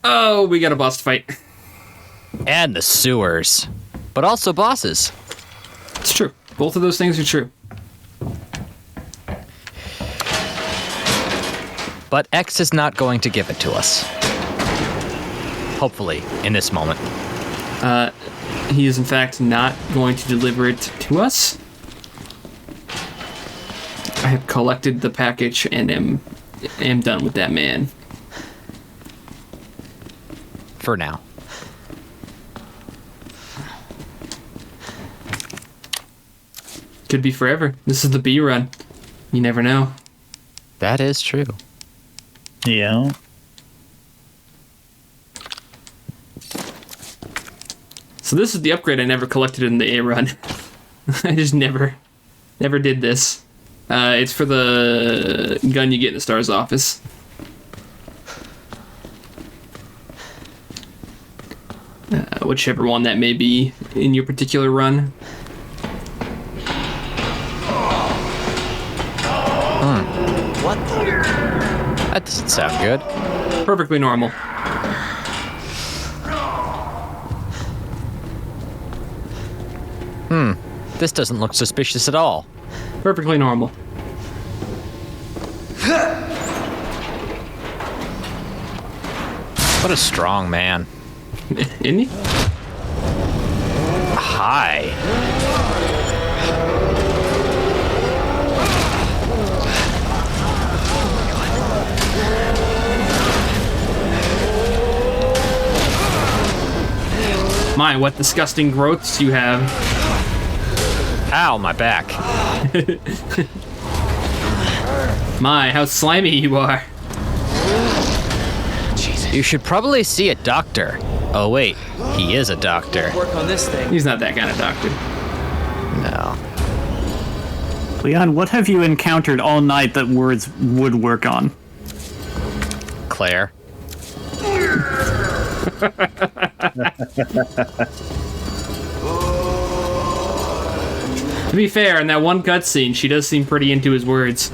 Oh, we got a boss fight. And the sewers. But also bosses. It's true. Both of those things are true. But X is not going to give it to us. Hopefully, in this moment. He is, in fact, not going to deliver it to us. I have collected the package and am done with that man. For now. Could be forever. This is the B run. You never know. That is true. Yeah. So this is the upgrade I never collected in the A run. I just never did this. It's for the gun you get in the Star's office. Whichever one that may be in your particular run. What the? That doesn't sound good. Perfectly normal. This doesn't look suspicious at all. Perfectly normal. What a strong man. Isn't he? Hi. My, what disgusting growths you have. Ow, my back. My, how slimy you are. You should probably see a doctor. Oh wait, he is a doctor. Work on this thing. He's not that kind of doctor. No. Leon, what have you encountered all night that words would work on? Claire. To be fair, in that one cutscene, she does seem pretty into his words.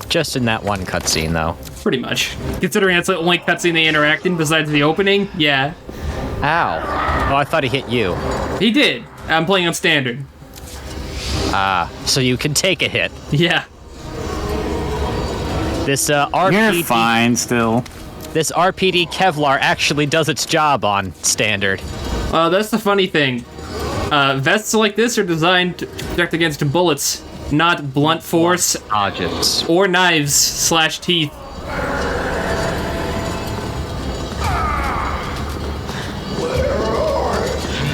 Just in that one cutscene, though. Pretty much. Considering that's the only cutscene they interact in besides the opening, yeah. Ow. Oh, I thought he hit you. He did. I'm playing on standard. So you can take a hit. Yeah. This RPD. You're fine still. This RPD Kevlar actually does its job on standard. That's the funny thing. Vests like this are designed to protect against bullets, not blunt force Objects. or knives / teeth.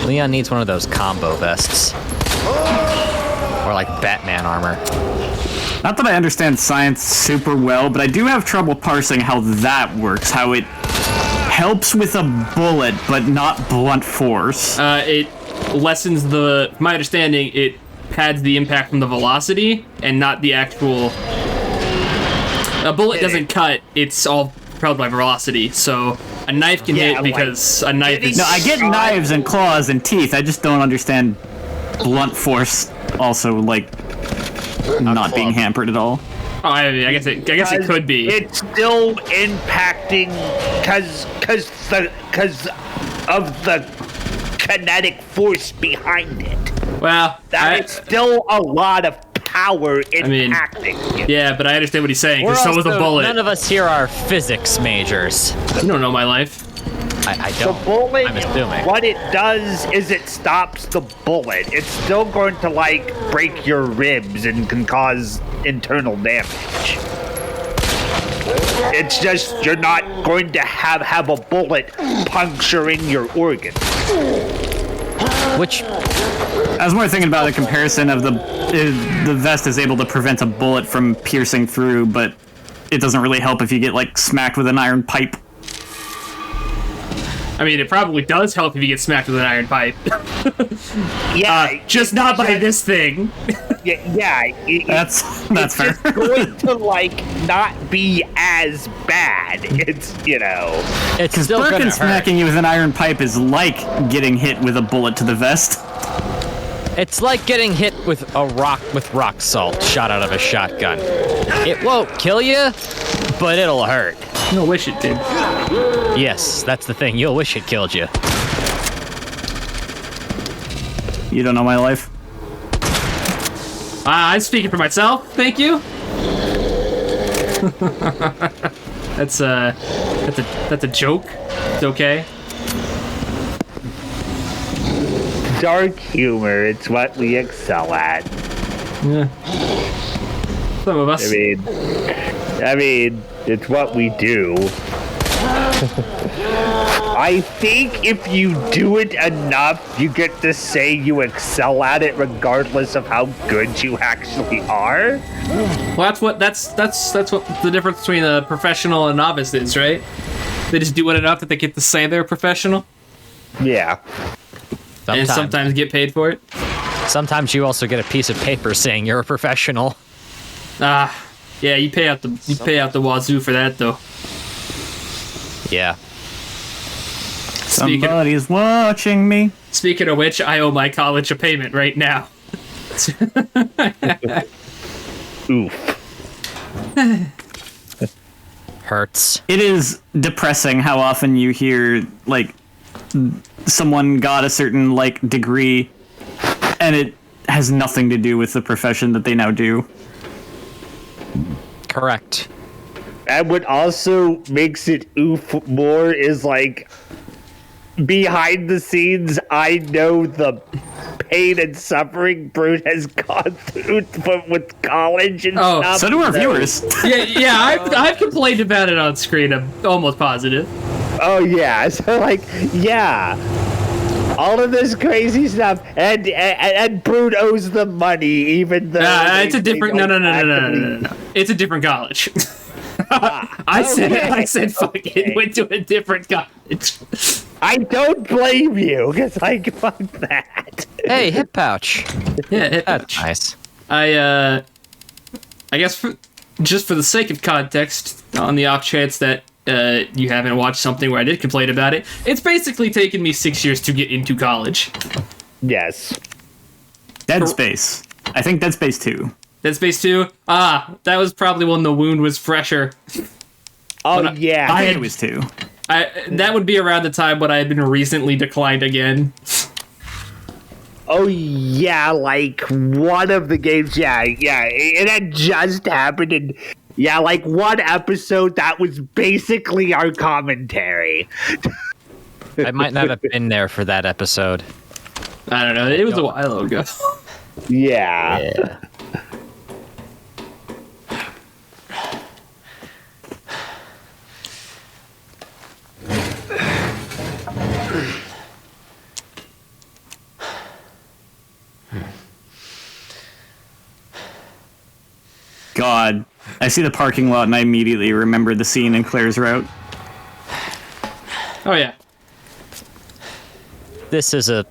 Leon needs one of those combo vests. Or like Batman armor. Not that I understand science super well, but I do have trouble parsing how that works, how it helps with a bullet, but not blunt force. It lessens from my understanding, it pads the impact from the velocity and not the actual... A bullet doesn't cut, it's all propelled by velocity, so a knife can hit because a knife is... No, I get knives and claws and teeth, I just don't understand blunt force also, like, not being hampered at all. Oh, I guess it could be. It's still impacting because of the kinetic force behind it. Well, It's still a lot of power impacting. Yeah, but I understand what he's saying, because so is a bullet. None of us here are physics majors. You don't know my life. I don't. The bullet, I'm assuming. what it does is it stops the bullet. It's still going to, like, break your ribs and can cause internal damage. It's just you're not going to have a bullet puncturing your organs. Which, I was more thinking about the comparison of the vest is able to prevent a bullet from piercing through, but it doesn't really help if you get, like, smacked with an iron pipe. I mean, it probably does help if you get smacked with an iron pipe. Yeah, just not by this thing. That's it's fair. just going to, like, not be as bad. It's, it's Because still gonna Birkin hurt. smacking you with an iron pipe is like getting hit with a bullet to the vest. It's like getting hit with rock salt shot out of a shotgun. It won't kill you, but it'll hurt. You'll wish it did. Yes, that's the thing. You'll wish it killed you. You don't know my life. I'm speaking for myself. Thank you. That's a joke. It's okay. Dark humor, it's what we excel at. Yeah. Some of us. I mean, it's what we do. I think if you do it enough, you get to say you excel at it regardless of how good you actually are. Well, that's what the difference between a professional and a novice is, right? They just do it enough that they get to say they're professional. Yeah. And sometimes get paid for it. Sometimes you also get a piece of paper saying you're a professional. Yeah, you pay out the wazoo for that though. Yeah. Somebody's watching me. Speaking of which, I owe my college a payment right now. Oof. Hurts. It is depressing how often you hear, like, someone got a certain, like, degree, and it has nothing to do with the profession that they now do. Correct. And what also makes it oof more is, like, behind the scenes, I know the pain and suffering Brute has gone through with college and stuff. So do our viewers. Yeah, I've complained about it on screen. I'm almost positive. Oh, yeah. So, like, yeah. All of this crazy stuff, and Brute owes the money, even though... it's a different... No. It's a different college. I said fuck it, went to a different college. I don't blame you, because, like, fuck that. Hey, hip pouch. Yeah, hip That's pouch. nice. I guess just for the sake of context, on the off chance that you haven't watched something where I did complain about it, it's basically taken me 6 years to get into college. Yes. Dead Space. I think Dead Space 2. Dead Space 2? That was probably when the wound was fresher. Oh, yeah. I think it was 2. That would be around the time when I had been recently declined again. Oh, yeah, like, one of the games, yeah, it had just happened, and, yeah, like, one episode that was basically our commentary. I might not have been there for that episode. I don't know, it was a while ago. Yeah. God. I see the parking lot and I immediately remember the scene in Claire's Route. Oh, yeah. This is a...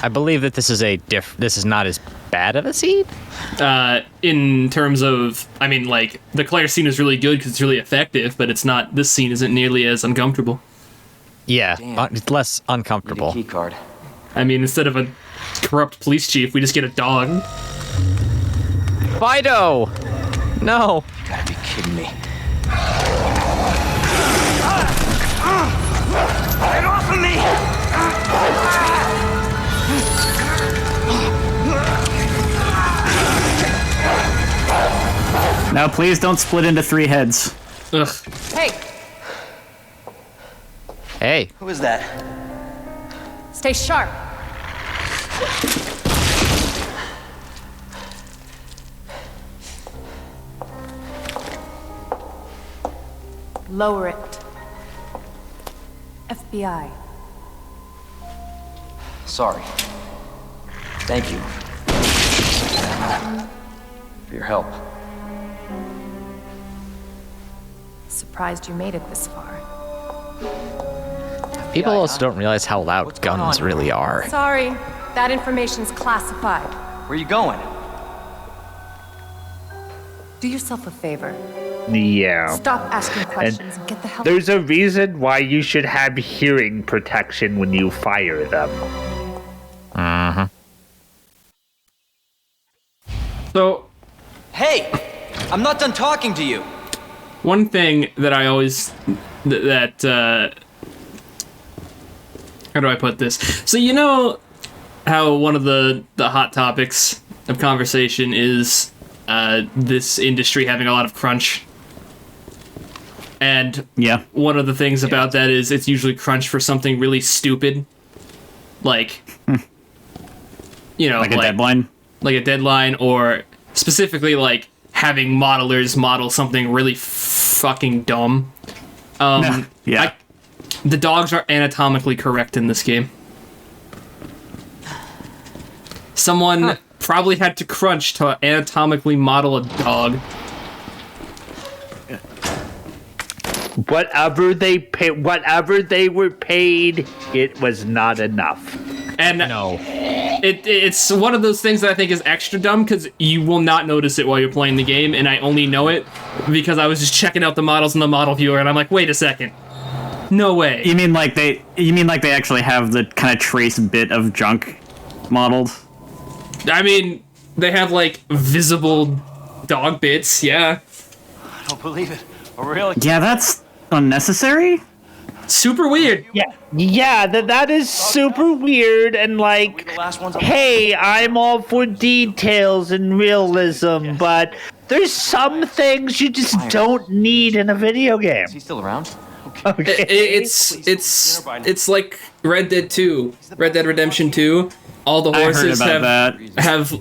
I believe that this is this is not as bad of a scene? In terms of... I mean, like, the Claire scene is really good because it's really effective, but it's not... This scene isn't nearly as uncomfortable. Yeah, it's less uncomfortable. Key card. I mean, instead of a corrupt police chief, we just get a dog. Fido! No. You gotta be kidding me. Get off of me! Now please don't split into 3 heads. Ugh. Hey, Hey, Who is that? stay sharp. Lower it. FBI. Sorry. Thank you. For your help. Surprised you made it this far. people also don't realize how loud What's going guns on? really are. Sorry, that information's classified. Where are you going? Do yourself a favor. Yeah. Stop asking questions and get the hell. There's a reason why you should have hearing protection when you fire them. So, Hey! I'm not done talking to you! one thing that I always how do I put this? So you know how one of the hot topics of conversation is this industry having a lot of crunch. And Yeah. one of the things about that is it's usually crunch for something really stupid. Like, you know, Like a deadline? Like a deadline, or specifically like having modelers model something really fucking dumb. Yeah. The dogs are anatomically correct in this game. Someone probably had to crunch to anatomically model a dog. Whatever they were paid, it was not enough. And No. it's one of those things that I think is extra dumb because you will not notice it while you're playing the game, and I only know it because I was just checking out the models in the model viewer, and I'm like, wait a second. No way. You mean like they actually have the kind of trace bit of junk modeled? I mean, they have like visible dog bits, yeah. I don't believe it. Oh, really? Yeah, that's unnecessary. Super weird. Yeah, that is super weird, and like, The last one's on. hey, I'm all for details and realism, but there's some things you just don't need in a video game. Is he still around? Okay. It's like Red Dead 2, Red Dead Redemption 2. All the I heard horses about that. have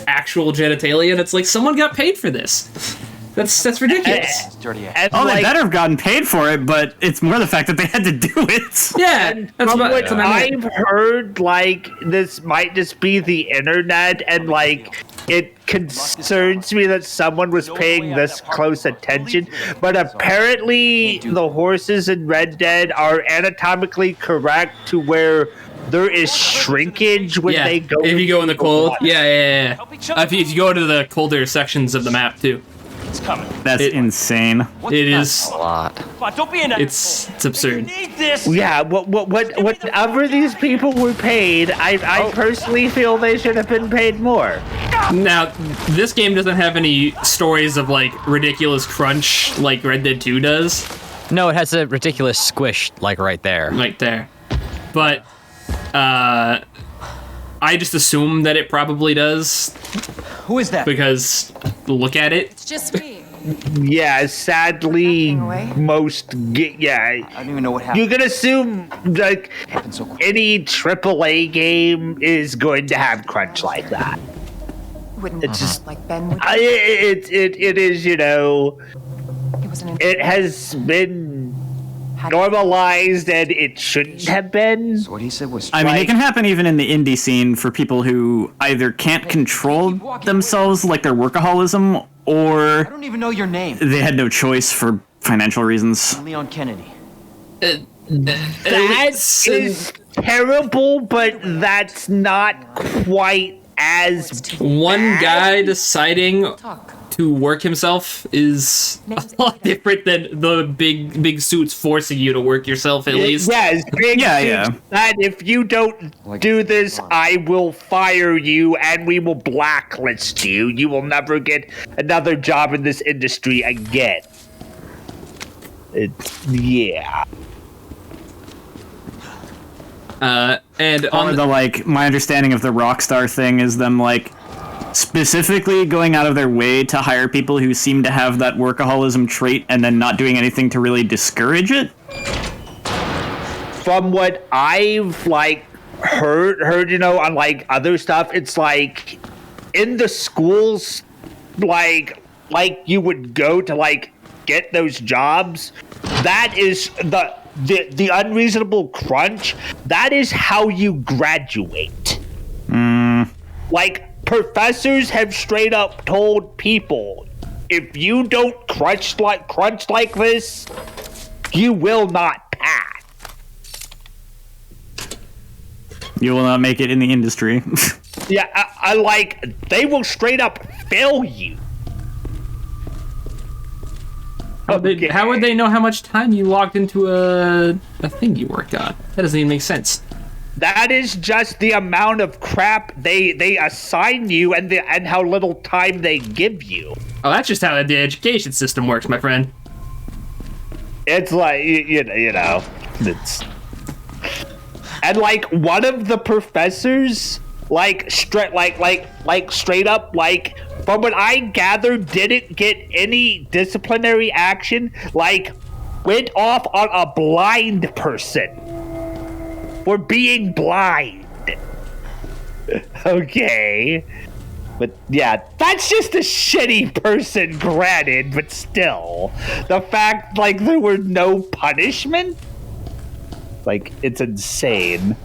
actual genitalia, and it's like someone got paid for this. That's ridiculous. Dirty ass. And Oh, they like, better have gotten paid for it, but it's more the fact that they had to do it. Yeah, that's from what what I meant. I've heard, like, this might just be the internet, and like, it concerns me that someone was paying this close attention, but apparently the horses in Red Dead are anatomically correct to where there is shrinkage when Yeah, they go. if you go in the cold. water. Yeah. If you go to the colder sections of the map too, It's coming. That's It- insane. it is. A lot. Come on, don't be an It's absurd. need this. Yeah, whatever these people were paid, I personally feel they should have been paid more. Now, this game doesn't have any stories of like ridiculous crunch like Red Dead 2 does, No, it has a ridiculous squish, like right there. right there. But I just assume that it probably does Who is that? because look at it. It's just me. Yeah, sadly, Away? yeah. I don't even know what happened. You can assume like happened so quick. any AAA game is going to have crunch like that. Wouldn't It's just- like Ben would. It is, you know, It was an it has been had- normalized and it shouldn't have been. So what he said was. I mean, Like- it can happen even in the indie scene for people who either can't control themselves, like their workaholism, I or don't even know your name. they had no choice for financial reasons. Leon Kennedy. That is terrible, but that's not quite as One guy deciding Talk. to work himself is a lot different than the big suits forcing you to work yourself at least. Yes, big Yeah, suits yeah. that if you don't do this, I will fire you and we will blacklist you. You will never get another job in this industry again. Yeah. And Or on the like, my understanding of the Rockstar thing is them like specifically going out of their way to hire people who seem to have that workaholism trait and then not doing anything to really discourage it. From what I've like heard, you know, on like other stuff, it's like in the schools, like you would go to like get those jobs. That is the unreasonable crunch. That is how you graduate. Like professors have straight up told people, if you don't crunch like this, you will not pass. You will not make it in the industry. Yeah, I like, they will straight up fail you. Okay. how would they know how much time you logged into a thing you worked on? That doesn't even make sense. That is just the amount of crap they assign you and how little time they give you. Oh, that's just how the education system works, my friend. It's like you know, it's and like one of the professors, straight up, like from what I gathered, didn't get any disciplinary action. Like went off on a blind person for being blind. Okay. But yeah, that's just a shitty person, granted, but still. The fact, like, there were no punishment? Like, it's insane.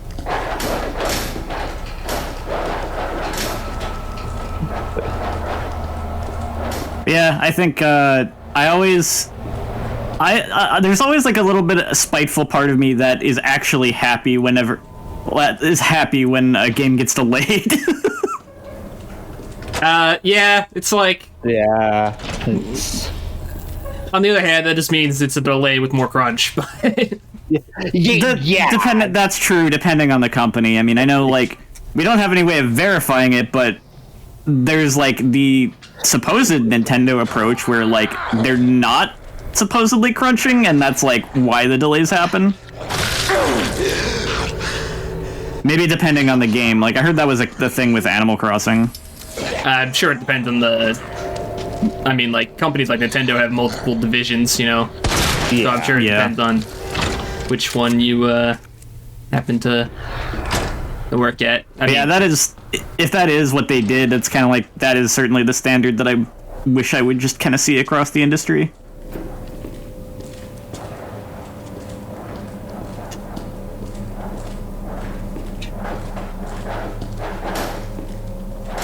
Yeah, I think there's always like a little bit of a spiteful part of me that is actually happy when a game gets delayed. Yeah, it's like... Yeah. On the other hand, that just means it's a delay with more crunch. Yeah. That's true, depending on the company. I mean, I know, like, we don't have any way of verifying it, but there's, like, the supposed Nintendo approach where, like, they're not supposedly crunching, and that's, like, why the delays happen. Maybe depending on the game. Like, I heard that was, like, the thing with Animal Crossing. I'm sure it depends on the... I mean, like, companies like Nintendo have multiple divisions, you know? Yeah. So I'm sure it depends on which one you happen to work at. I mean, that is... If that is what they did, it's kind of like... That is certainly the standard that I wish I would just kind of see across the industry.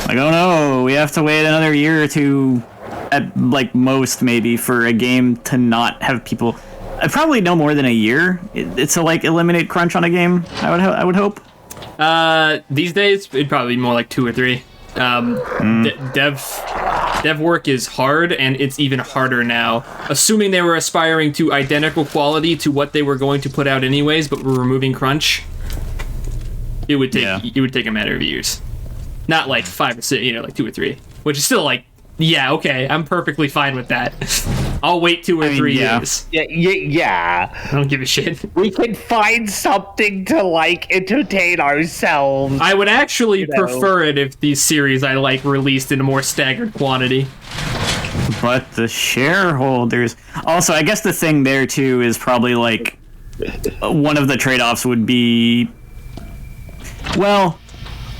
Like, oh no, we have to wait another year or two, at like most maybe, for a game to not have people. Probably no more than a year. It's to like eliminate crunch on a game. I would hope. These days it'd probably be more like 2 or 3. Dev work is hard, and it's even harder now. Assuming they were aspiring to identical quality to what they were going to put out anyways, but were removing crunch, it would take a matter of years. Not like 5 or 6, like 2 or 3, which is still like, yeah, okay, I'm perfectly fine with that. I'll wait 2 or 3 years. Yeah. I don't give a shit. We can find something to, like, entertain ourselves. I would actually prefer it if these series I like released in a more staggered quantity. But the shareholders... Also, I guess the thing there, too, is probably, like, one of the trade-offs would be... Well...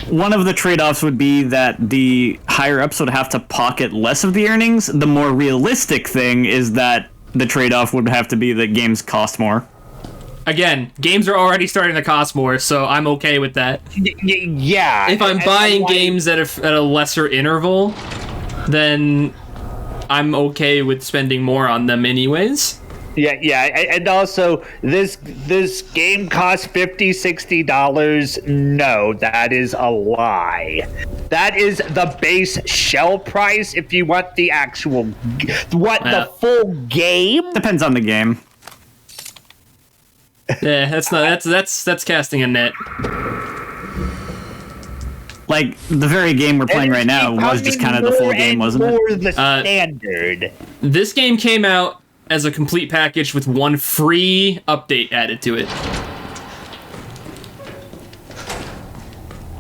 One of the trade-offs would be that the higher-ups would have to pocket less of the earnings. The more realistic thing is that the trade-off would have to be that games cost more. Again, games are already starting to cost more, so I'm okay with that. Yeah. If I'm buying games at a lesser interval, then I'm okay with spending more on them anyways. Yeah, and also this game costs $50-$60. No, that is a lie. That is the base shell price. If you want the actual, the full game depends on the game. Yeah, that's casting a net. Like the very game we're playing right now was just kind of the full game, wasn't it? More the standard. This game came out as a complete package with one free update added to it.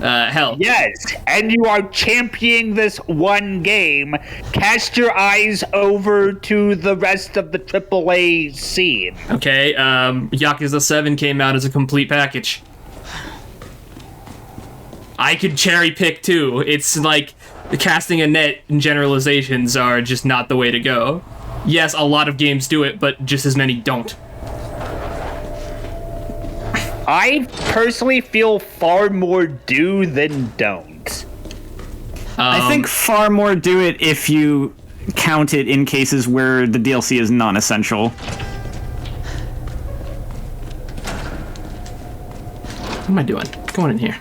Hell. Yes, and you are championing this one game. Cast your eyes over to the rest of the AAA scene. Okay, Yakuza 7 came out as a complete package. I could cherry pick too. It's like casting a net and generalizations are just not the way to go. Yes, a lot of games do it, but just as many don't. I personally feel far more do than don't. I think far more do it if you count it in cases where the DLC is non-essential. What am I doing? Going in here.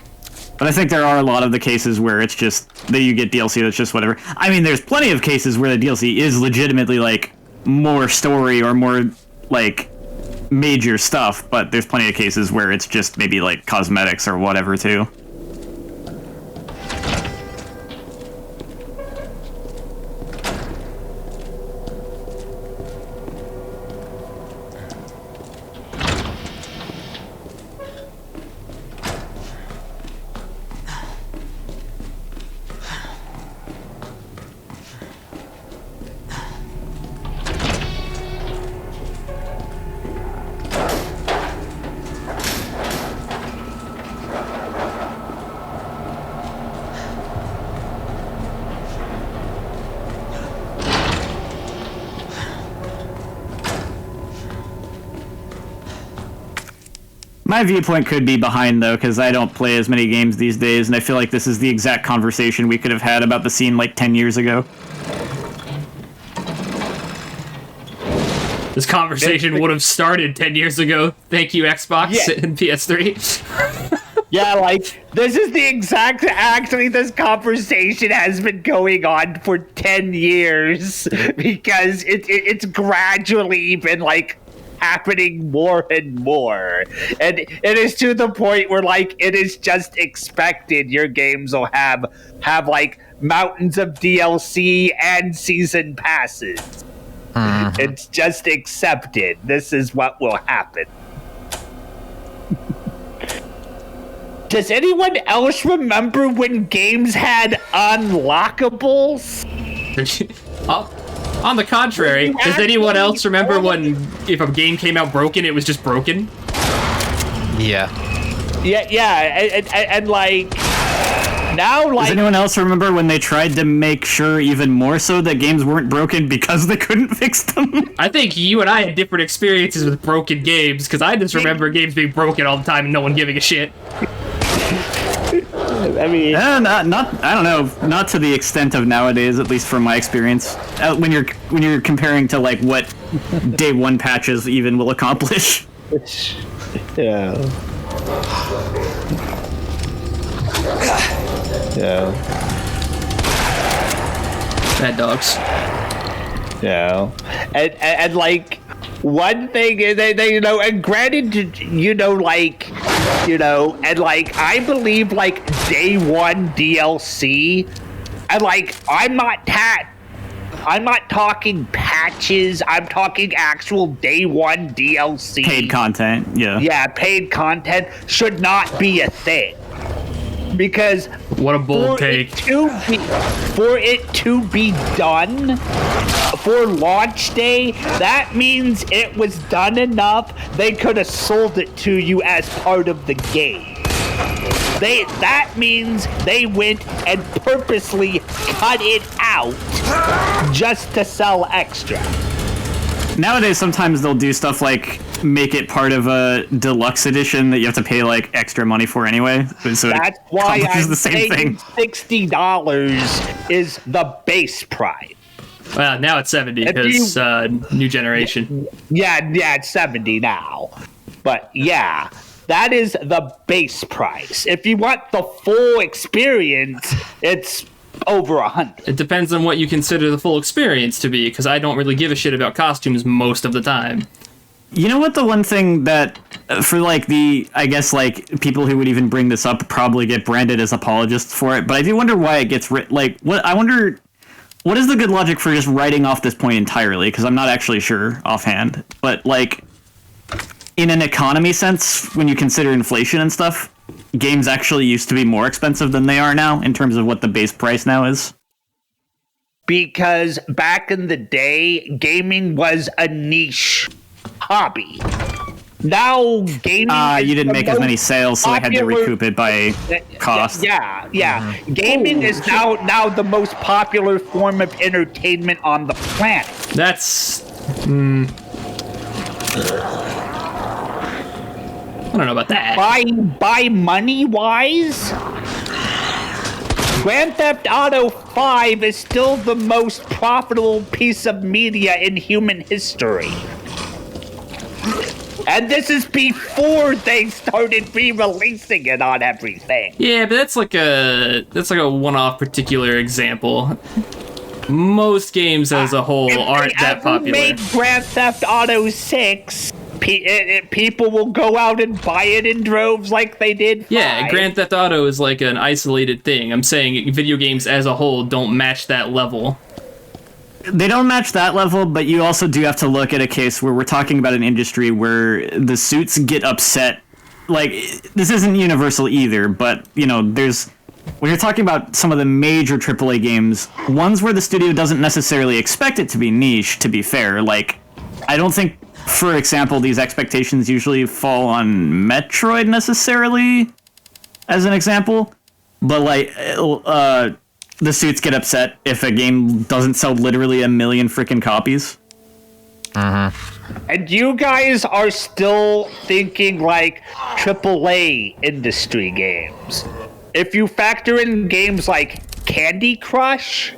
But I think there are a lot of the cases where it's just that you get DLC that's just whatever. I mean, there's plenty of cases where the DLC is legitimately like more story or more like major stuff, but there's plenty of cases where it's just maybe like cosmetics or whatever too. My viewpoint could be behind, though, because I don't play as many games these days, and I feel like this is the exact conversation we could have had about the scene like 10 years ago. This conversation would have started 10 years ago. Thank you, Xbox and PS3. Yeah, like, this is the exact, actually, this conversation has been going on for 10 years because it's gradually been, like, happening more and more. And it is to the point where, like, it is just expected your games will have like, mountains of DLC and season passes. It's just accepted. This is what will happen. Does anyone else remember when games had unlockables? On the contrary, does anyone else remember when if a game came out broken, it was just broken? Yeah. Yeah, and like now, like, does anyone else remember when they tried to make sure even more so that games weren't broken because they couldn't fix them? I think you and I had different experiences with broken games because I just remember games being broken all the time and no one giving a shit. I mean, not I don't know, not to the extent of nowadays, at least from my experience. When you're comparing to like what day one patches even will accomplish. yeah. Yeah. Bad dogs. Yeah. And like one thing they you know, and granted, you know, like, you know, and like I believe like day one DLC, and like I'm not talking patches, I'm talking actual day one DLC. Paid content, yeah. Yeah, paid content should not be a thing. Because what a bold take. For it to be done for launch day, that means it was done enough they could have sold it to you as part of the game. That means they went and purposely cut it out just to sell extra. Nowadays, sometimes they'll do stuff like make it part of a deluxe edition that you have to pay like extra money for anyway. So that's why I'm the same saying thing. $60 is the base price. Well, now it's 70 because new generation. Yeah, it's 70 now. But yeah, that is the base price. If you want the full experience, it's over 100. It depends on what you consider the full experience to be, because I don't really give a shit about costumes most of the time. You know what, the one thing that for like I guess like people who would even bring this up probably get branded as apologists for it, but I do wonder why it gets I wonder what is the good logic for just writing off this point entirely, because I'm not actually sure offhand, but like in an economy sense, when you consider inflation and stuff, games actually used to be more expensive than they are now in terms of what the base price now is. Because back in the day, gaming was a niche hobby. Now gaming you didn't make as many sales, so they had to recoup it by cost. Yeah. Gaming is now the most popular form of entertainment on the planet. That's I don't know about that. By money wise, Grand Theft Auto 5 is still the most profitable piece of media in human history. And this is before they started re-releasing it on everything. Yeah, but that's like a one-off particular example. Most games as a whole aren't that popular. If they ever made Grand Theft Auto 6, people will go out and buy it in droves like they did 5. Yeah, Grand Theft Auto is like an isolated thing. I'm saying video games as a whole don't match that level. They don't match that level, but you also do have to look at a case where we're talking about an industry where the suits get upset. Like, this isn't universal either, but, you know, when you're talking about some of the major AAA games, ones where the studio doesn't necessarily expect it to be niche, to be fair. Like, I don't think, for example, these expectations usually fall on Metroid necessarily, as an example. But, like, the suits get upset if a game doesn't sell literally 1 million freaking copies. And you guys are still thinking like, AAA industry games. If you factor in games like Candy Crush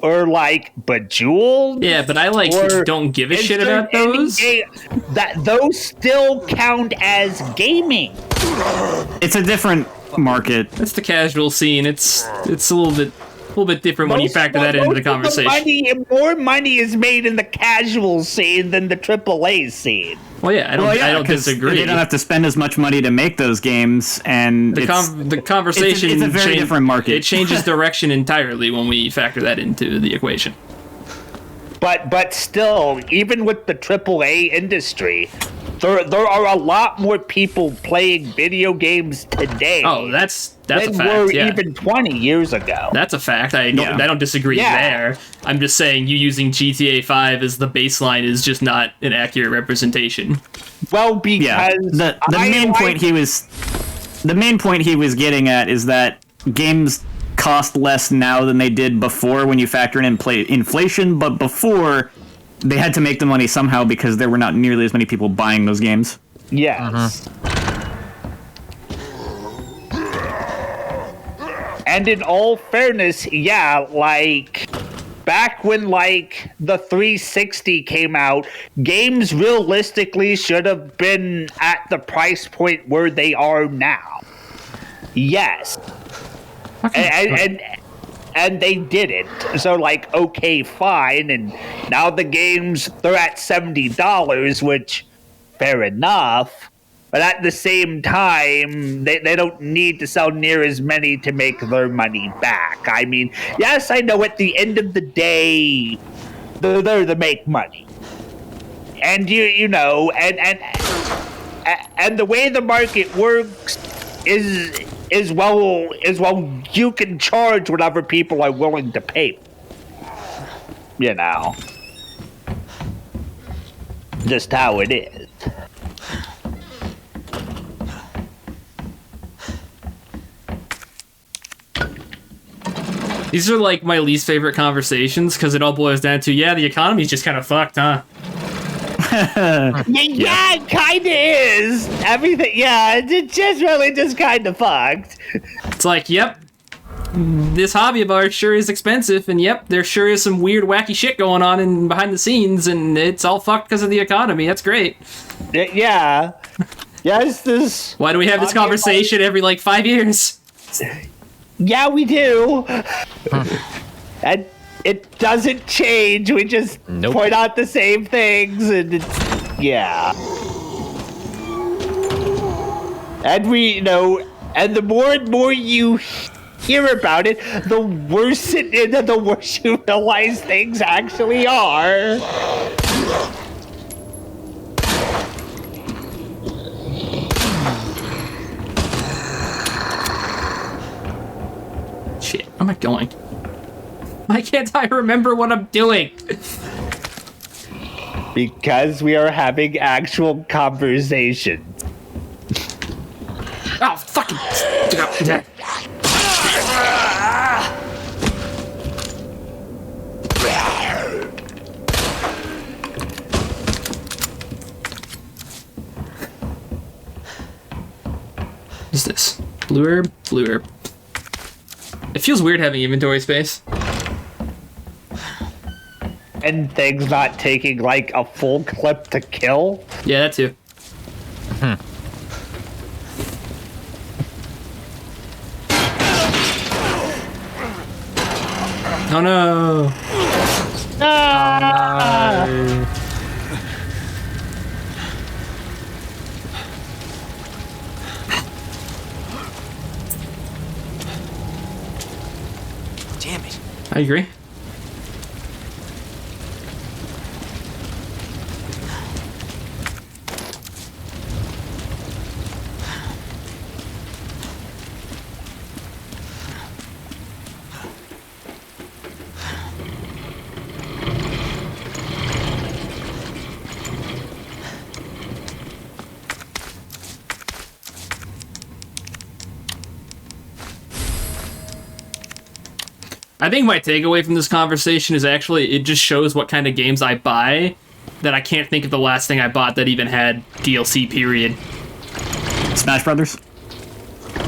or like Bejeweled, Yeah, but I don't give a shit about those. Those still count as gaming. It's a different market. That's the casual scene. It's a little bit different when you factor that into the conversation. More money is made in the casual scene than the AAA scene. Well, yeah, I don't 'cause disagree. They don't have to spend as much money to make those games, and the conversation. It's a very different market. It changes direction entirely when we factor that into the equation. But still, even with the AAA industry, there are a lot more people playing video games today. Oh, that's a than fact. were Yeah. even 20 years ago. That's a fact. I don't disagree there. I'm just saying you using GTA 5 as the baseline is just not an accurate representation. Well, because the main point he was getting at is that games cost less now than they did before when you factor in inflation, but before they had to make the money somehow because there were not nearly as many people buying those games. Yes. And in all fairness, like back when like the 360 came out, games realistically should have been at the price point where they are now. Yes. And they didn't. So like, okay, fine. And now the games, they're at $70, which fair enough. But at the same time, they don't need to sell near as many to make their money back. I mean, yes, I know at the end of the day, they're there to make money. And you know, and the way the market works is well you can charge whatever people are willing to pay. You know. Just how it is. These are like my least favorite conversations because it all boils down to, the economy's just kind of fucked, huh? Yeah, it kind of is. Everything, it's just really just kind of fucked. It's like, yep, this hobby of ours sure is expensive, and yep, there sure is some weird, wacky shit going on in behind the scenes, and it's all fucked because of the economy. That's great. Yeah. Yes, this... Why do we have this conversation every, 5 years? Yeah, we do. And it doesn't change. We just point out the same things, and it's... Yeah. And we, and the more and more you hear about it, the worse the worse you realize things actually are. Shit, where am I going? Why can't I remember what I'm doing? Because we are having actual conversation. Oh, fucking... What's this? Blue herb? Blue herb. It feels weird having inventory space. And things not taking, a full clip to kill? Yeah, that too. Oh no! Damn it. I agree. I think my takeaway from this conversation is actually it just shows what kind of games I buy, that I can't think of the last thing I bought that even had DLC, period. Smash Brothers.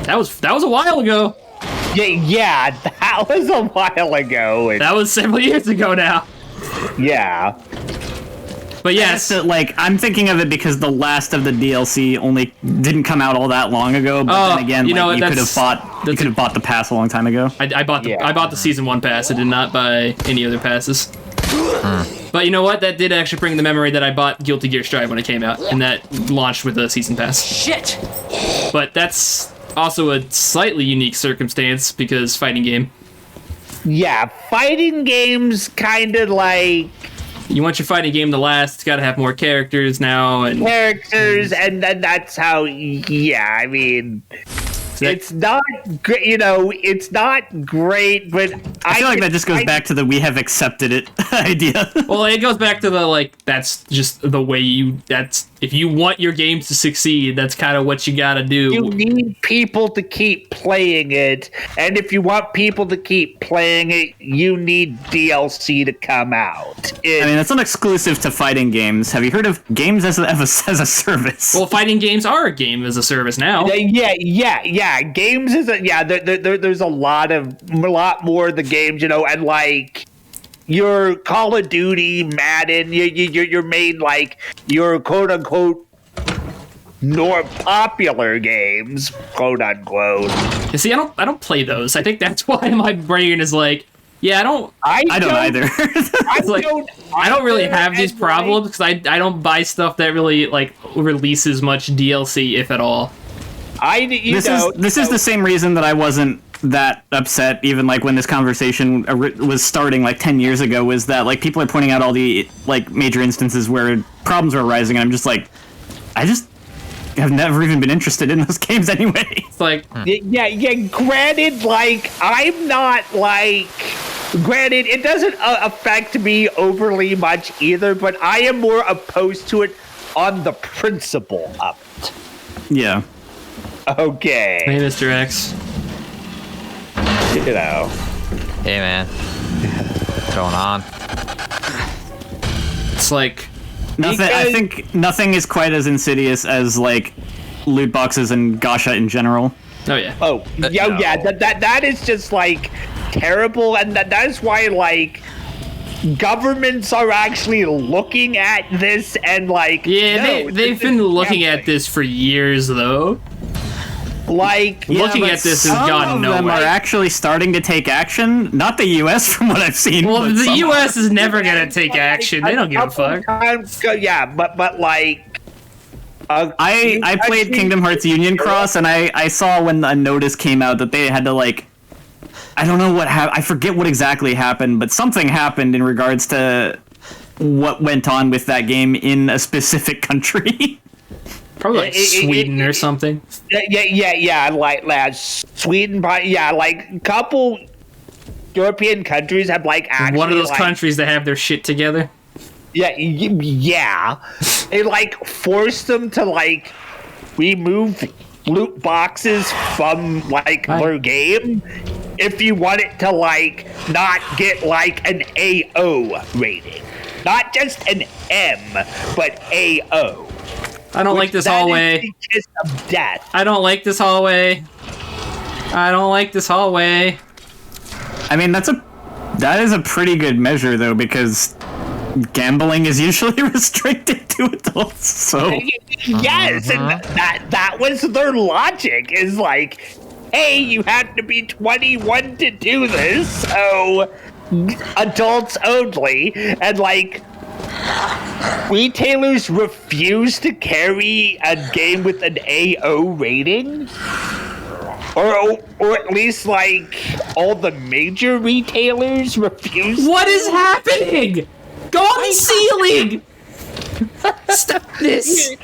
That was a while ago. Yeah, that was a while ago. That was several years ago now. Yeah. But yes, So, like, I'm thinking of it because the last of the DLC only didn't come out all that long ago. But then again, you know like, what, you could have bought the pass a long time ago. I bought the season 1 pass. I did not buy any other passes. But you know what? That did actually bring the memory that I bought Guilty Gear Strive when it came out, and that launched with a season pass. Shit! But that's also a slightly unique circumstance because fighting game. Yeah, fighting games kind of like You want your fighting game to last, it's got to have more characters now, and characters, and then that's how. Yeah, I mean, it's not great. You know, it's not great, but I feel like that just goes back to the "we have accepted it" idea. well, it goes back to the like that's just the way that's if you want your games to succeed, that's kind of what you got to do. You need people to keep playing it, and if you want people to keep playing it, you need DLC to come out. I mean, it's not exclusive to fighting games. Have you heard of games as a service? Well, fighting games are a game as a service now. Yeah. Games is there's a lot more of the games, you know, and like your Call of Duty, Madden, your main like your quote unquote more popular games, quote unquote. You see, I don't play those. I think that's why my brain is like, yeah, I don't either. I don't really have these problems because I don't buy stuff that really like releases much DLC, if at all. This is the same reason that I wasn't that upset even like when this conversation was starting like 10 years ago, was that like people are pointing out all the like major instances where problems are arising, and I'm just like, I just have never even been interested in those games anyway. It's like yeah, granted, like I'm not like granted it doesn't affect me overly much either, but I am more opposed to it on the principle of it. Yeah. Okay. hey, Mr. X. You know. Hey, man. What's going on? It's like I think nothing is quite as insidious as like loot boxes and gacha in general. oh yeah. Oh, yeah. That is just like terrible, and that is why like governments are actually looking at this and like They've been looking at this for years though. like Looking at this has gone Some of them nowhere. are actually starting to take action. Not the U.S. from what I've seen. Well, but the some U.S. is never gonna take action. They don't give a fuck. Yeah, but like I played Kingdom Hearts Union Cross, and I saw when a notice came out that they had to like, I don't know what happened. I forget what exactly happened, but something happened in regards to what went on with that game in a specific country. Probably like Sweden or something. Yeah, like Sweden, yeah, like a couple European countries have like actually One of those like, countries that have their shit together. Yeah. They like forced them to like remove loot boxes from like their game if you want it to like not get like an AO rating. Not just an M, but AO. I don't like this hallway. The kiss of death. I don't like this hallway. I don't like this hallway. I mean, that is a pretty good measure though, because gambling is usually restricted to adults. So Yes, and that was their logic. Is like, hey, you have to be 21 to do this, so adults only, and like retailers refuse to carry a game with an AO rating, or at least like all the major retailers refuse. What is happening? Go on the ceiling! Stop this!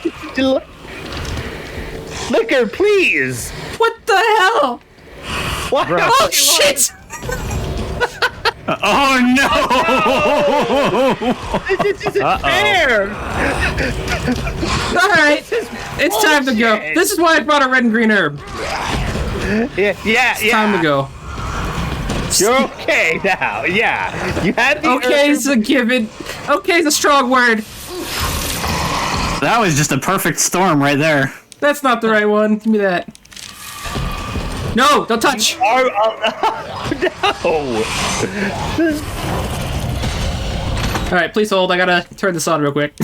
Liquor, please. What the hell? What? Oh shit! oh no! This isn't fair. Alright, it's time to go. This is why I brought a red and green herb. Yeah. Time to go. You're okay now. Yeah, you had the Okay, herb. it's a given. Okay, it's a strong word. That was just a perfect storm right there. That's not the right one. Give me that. No, don't touch. No. All right, please hold. I gotta turn this on real quick.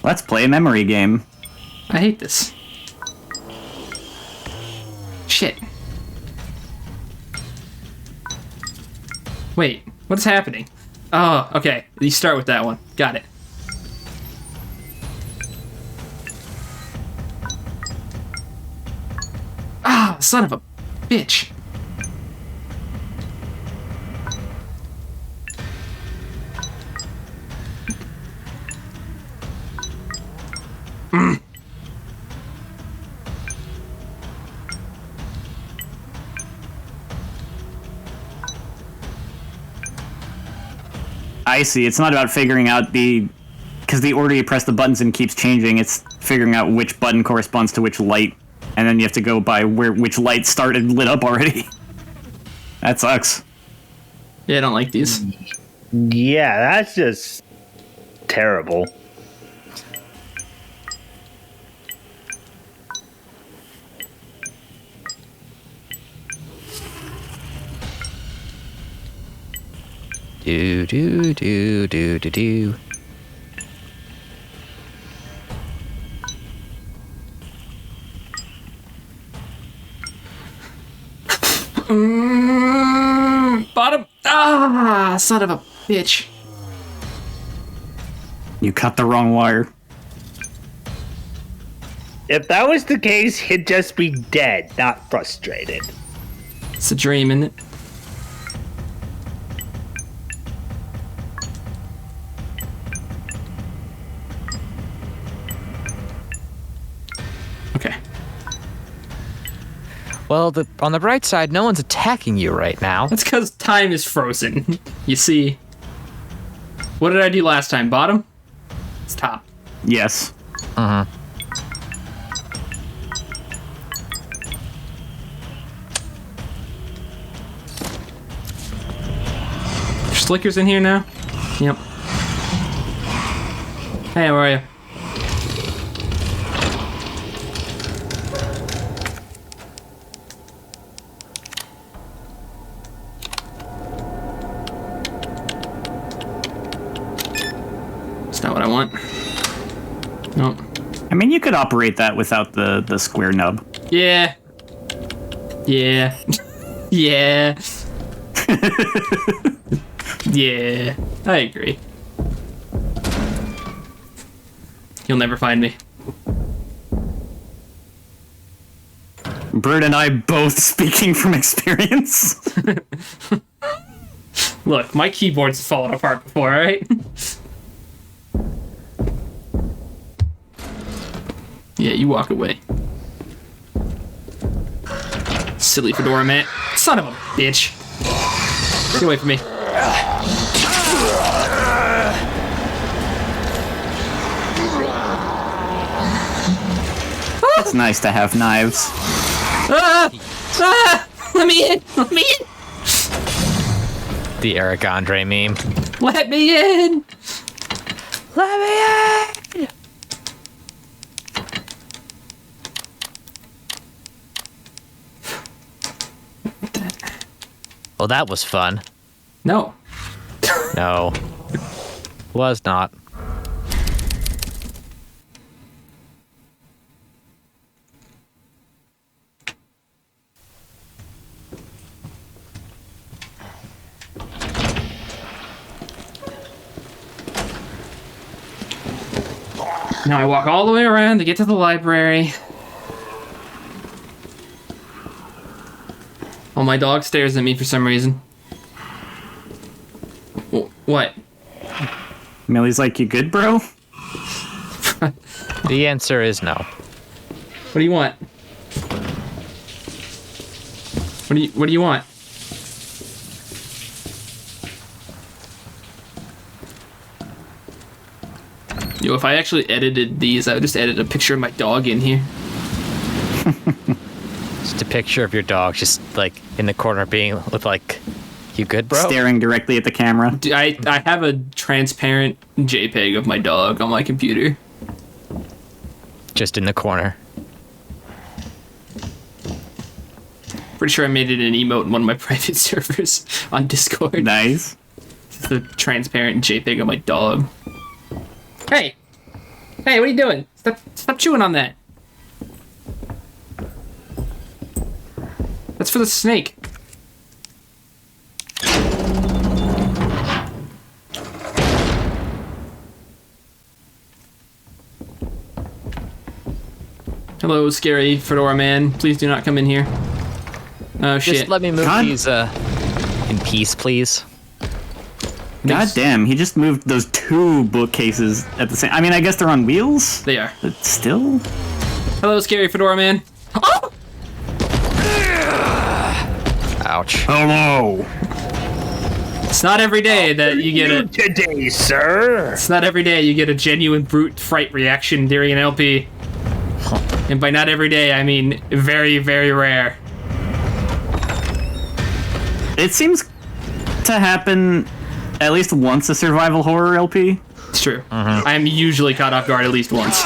Let's play a memory game. I hate this. Shit. Wait, what is happening? Oh, okay. You start with that one. Got it. Ah, son of a bitch. I see. It's not about figuring out because the order you press the buttons in keeps changing. It's figuring out which button corresponds to which light, and then you have to go by which light started lit up already. That sucks. Yeah, I don't like these. Yeah, that's just terrible. Do do do do do do. Bottom. Ah, son of a bitch. You cut the wrong wire. If that was the case, he'd just be dead, not frustrated. It's a dream, isn't it? Okay. Well, on the bright side, no one's attacking you right now. That's because time is frozen. You see. What did I do last time? Bottom? It's top. Yes. Uh-huh. Slicker's in here now? Yep. Hey, how are you? It's not what I want. Nope. I mean, you could operate that without the square nub. Yeah. Yeah. Yeah. Yeah, I agree. You'll never find me. Bird and I both speaking from experience. Look, my keyboard's fallen apart before, right? Yeah, you walk away. Silly fedora man. Son of a bitch. Get away from me. It's nice to have knives. Ah! Ah! Let me in! Let me in! The Eric Andre meme. Let me in! Let me in! Well, that was fun. No. No. Was not. Now I walk all the way around to get to the library. Oh, my dog stares at me for some reason. What? Millie's like, you good, bro? The answer is no. What do you want? What do you want? Yo, if I actually edited these, I would just edit a picture of my dog in here. Just a picture of your dog, just like in the corner, being with like, "You good, bro?" Staring directly at the camera. I have a transparent JPEG of my dog on my computer. Just in the corner. Pretty sure I made it an emote in one of my private servers on Discord. Nice. It's the transparent JPEG of my dog. Hey! Hey, what are you doing? Stop chewing on that. That's for the snake. Hello, scary fedora man. Please do not come in here. Oh, shit. Just let me move God. these in peace, please. God damn, he just moved those 2 bookcases at the same. I mean, I guess they're on wheels, They are. but still. Hello, scary fedora man. Oh! Ouch. Hello. It's not every day that you get a. Today, sir. It's not every day you get a genuine brute fright reaction during an LP. And by not every day, I mean very, very rare. It seems to happen at least once a survival horror LP. It's true. I'm usually caught off guard at least once.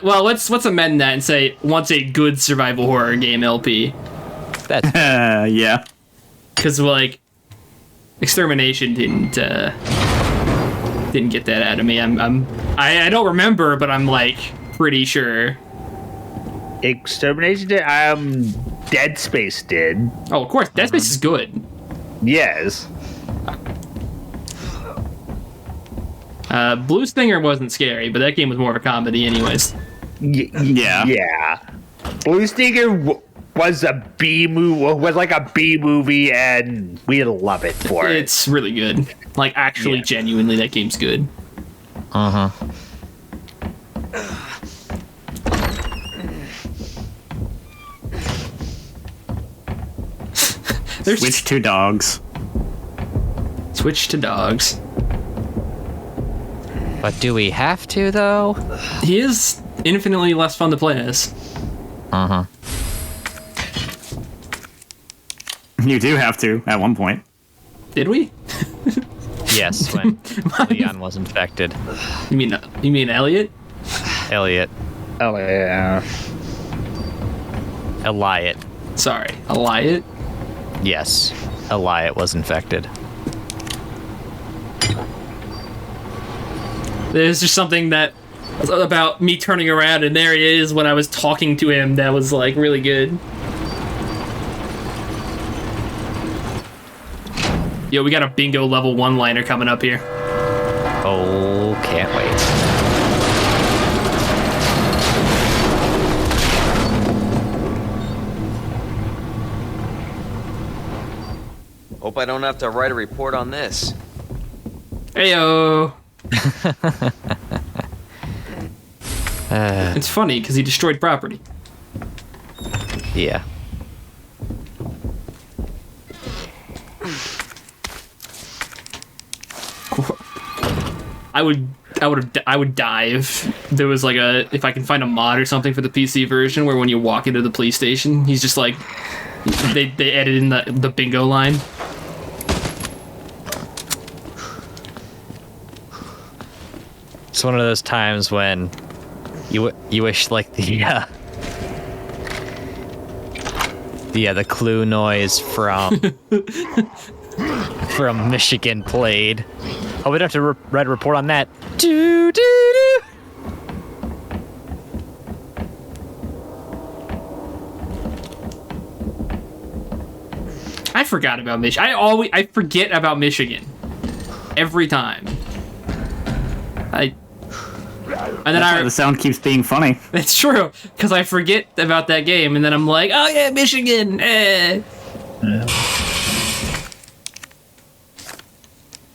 Well, let's amend that and say once a good survival horror game LP. That's Yeah. Because, like, Extermination didn't get that out of me. I don't remember, but I'm, like, pretty sure. Extermination did. Dead Space did. Oh, of course, Dead Space is good. Yes. Blue Stinger wasn't scary, but that game was more of a comedy anyways. Yeah. Yeah. Blue Stinger was a B movie. Was like a B movie, and we love it for it. It's really good. Like, actually, Yeah. genuinely, that game's good. There's Switch to dogs. Switch to dogs. But do we have to, though? He is infinitely less fun to play as. You do have to at one point. Did we? Yes, when Leon was infected. You mean Elliot? Elliot. Oh yeah. Eliot. Sorry, Elliot. Yes. Eliot was infected. There's just something that about me turning around and there he is when I was talking to him that was like really good. Yo, we got a bingo level 1-liner coming up here. Oh, can't wait. Hope I don't have to write a report on this. Heyo. It's funny because he destroyed property. Yeah. I would die if there was like if I can find a mod or something for the PC version where when you walk into the police station, he's just like they added in the bingo line. It's one of those times when you wish like the clue noise from from Michigan played. Oh, we'd have to write a report on that. Do do do. I forgot about Michigan. I forget about Michigan every time. And then The sound keeps being funny. It's true, because I forget about that game, and then I'm like, oh yeah, Michigan.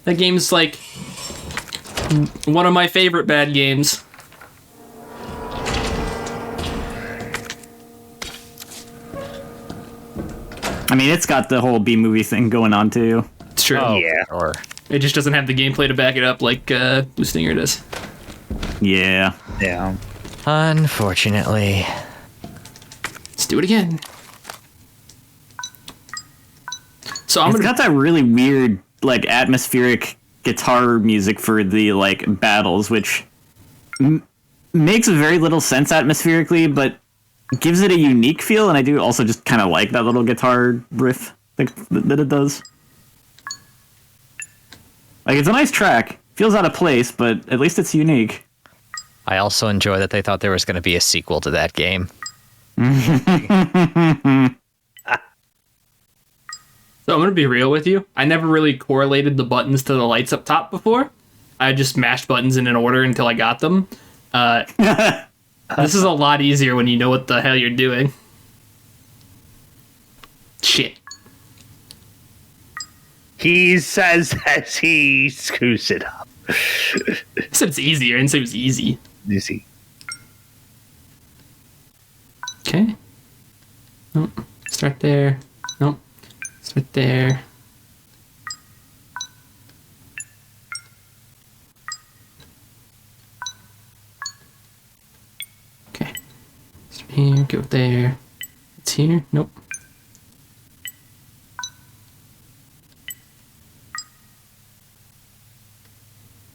That game's like one of my favorite bad games. I mean, it's got the whole B-movie thing going on, too. It's true. Oh, Yeah. Or It just doesn't have the gameplay to back it up like Blue Stinger does. Yeah. Yeah. Unfortunately. Let's do it again. So I'm It's gonna got that really weird, like, atmospheric guitar music for the, like, battles, which makes very little sense atmospherically, but gives it a unique feel, and I do also just kind of like that little guitar riff that it does. Like, it's a nice track. Feels out of place, but at least it's unique. I also enjoy that they thought there was going to be a sequel to that game. So I'm gonna be real with you. I never really correlated the buttons to the lights up top before. I just mashed buttons in an order until I got them. This is a lot easier when you know what the hell you're doing. Shit. He says as he screws it up. I said it's easier. I didn't say it was easy. You see. Okay. Nope. Start there. Nope. Start there. Okay. Start here. Go there. It's here. Nope.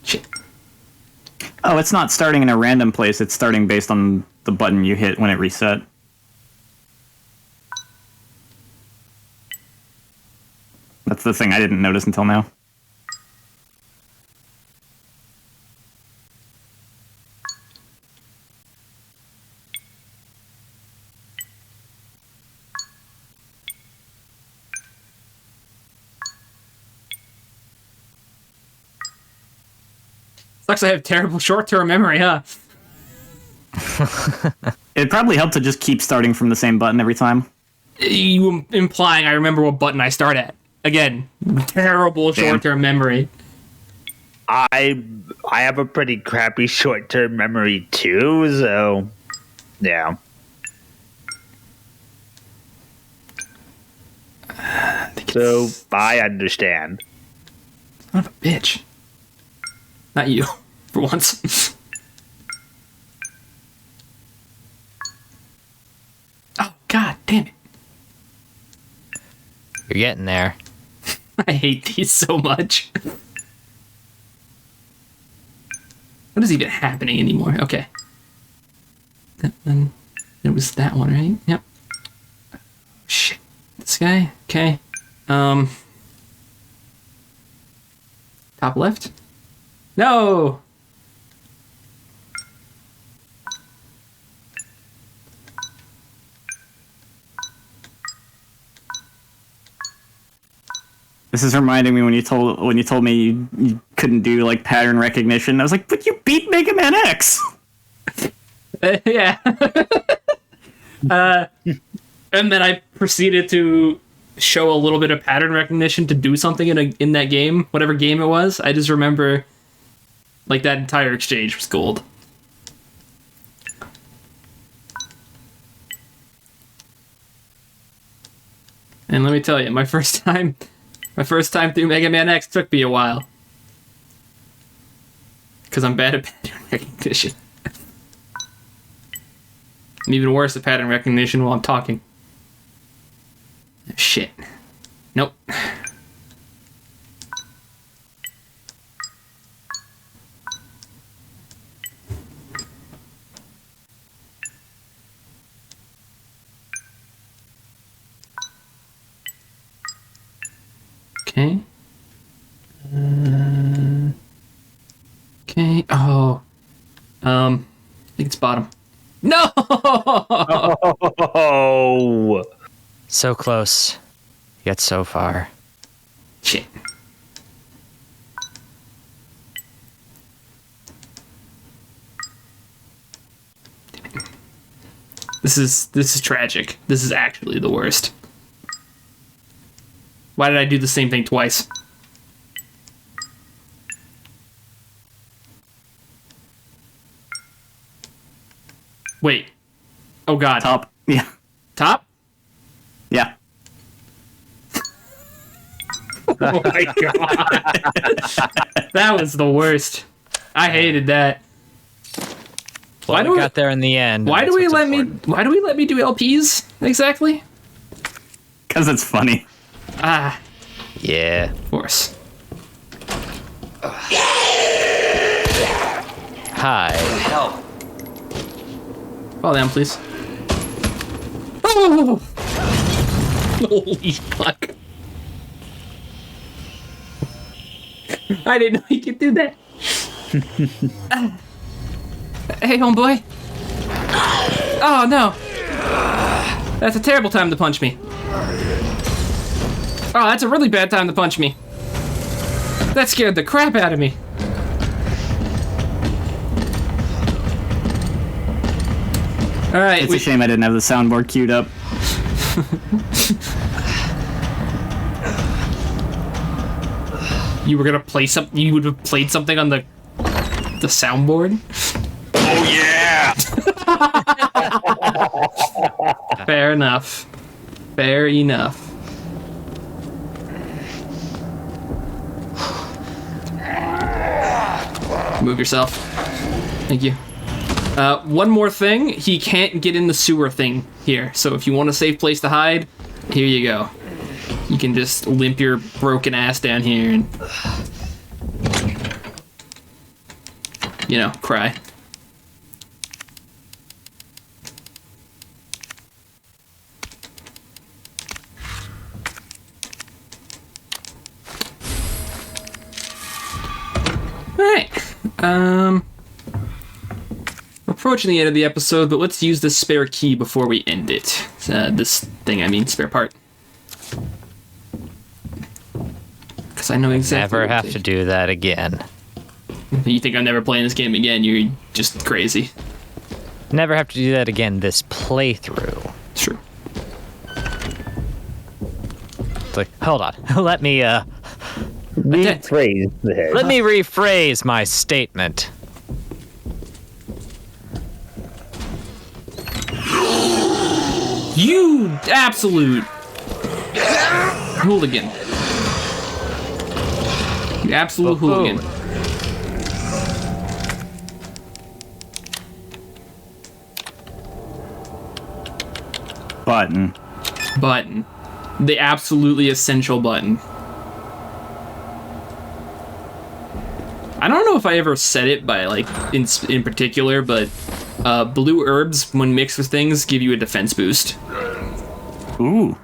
Shit. Oh, it's not starting in a random place. It's starting based on the button you hit when it reset. That's the thing I didn't notice until now. Sucks I have terrible short-term memory, huh? It'd probably help to just keep starting from the same button every time. You implying I remember what button I start at. Again, terrible short-term memory. I have a pretty crappy short-term memory too, so yeah. So I understand. Son of a bitch. Not you, for once. Oh, god damn it. You're getting there. I hate these so much. What is even happening anymore? Okay. That one. It was that one, right? Yep. Shit. This guy? Okay. Top left? No! This is reminding me when you told me you couldn't do like pattern recognition. I was like, but you beat Mega Man X. Yeah. And then I proceeded to show a little bit of pattern recognition to do something in that game, whatever game it was. I just remember, like, that entire exchange was gold. And let me tell you, my first time through Mega Man X took me a while. Because I'm bad at pattern recognition. I'm even worse at pattern recognition while I'm talking. Shit. Nope. Okay. Okay. Oh. I think it's bottom. No! Oh, So close, yet so far. Shit. This is tragic. This is actually the worst. Why did I do the same thing twice? Wait. Oh god. Top. Yeah. Top? Yeah. Oh my god. That was the worst. I hated that. Why do we we- got there in the end. Why do That's we what's let important. me? Why do we let me do LPs exactly? Because it's funny. Ah, Yeah. of course. Hi. Help. Fall down, please. Oh! Holy fuck! I didn't know you could do that. Hey, homeboy. Oh no! That's a terrible time to punch me. Oh, that's a really bad time to punch me. That scared the crap out of me. All right, It's a shame I didn't have the soundboard queued up. you were gonna play some. You would have played something on the soundboard. Oh yeah! Fair enough. Fair enough. Move yourself. Thank you. One more thing. He can't get in the sewer thing here. So if you want a safe place to hide, here you go. You can just limp your broken ass down here and, you know, cry. Alright. We're approaching the end of the episode, but let's use this spare key before we end it. This thing, I mean, spare part. Because I know exactly. Never have to do that again. You think I'm never playing this game again? You're just crazy. Never have to do that again this playthrough. It's true. It's like, hold on. Let me Rephrase this. let me rephrase my statement. You absolute hooligan. You absolute hooligan. Button. Button. The absolutely essential button. I don't know if I ever said it by, like, in particular, but blue herbs, when mixed with things, give you a defense boost. Ooh.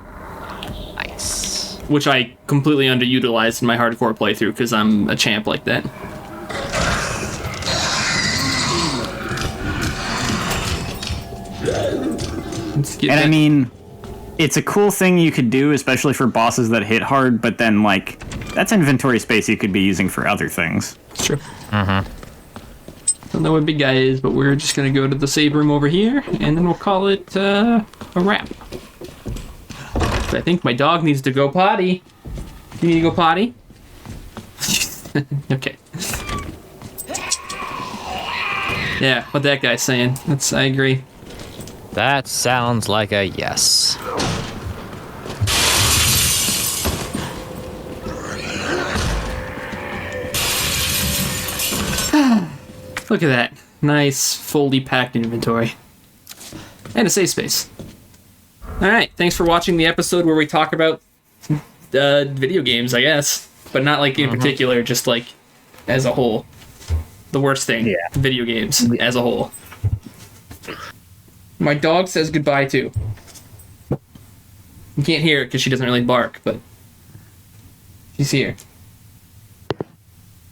Nice. Which I completely underutilized in my hardcore playthrough, because I'm a champ like that. Let's get And I that- mean, it's a cool thing you could do, especially for bosses that hit hard, but then, like, that's inventory space you could be using for other things. It's true. Don't know what big guy is, but we're just gonna go to the save room over here, and then we'll call it a wrap. I think my dog needs to go potty. You need to go potty? Okay. Yeah, what that guy's saying. I agree. That sounds like a yes. Look at that. Nice, fully packed inventory. And a safe space. Alright, thanks for watching the episode where we talk about video games, I guess. But not, like, in particular, just, like, as a whole. The worst thing. Yeah. Video games, as a whole. My dog says goodbye, too. You can't hear it because she doesn't really bark, but she's here.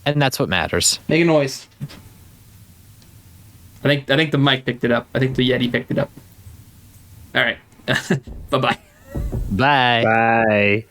And that's what matters. Make a noise. I think the mic picked it up. I think the Yeti picked it up. All right. Bye-bye. Bye. Bye.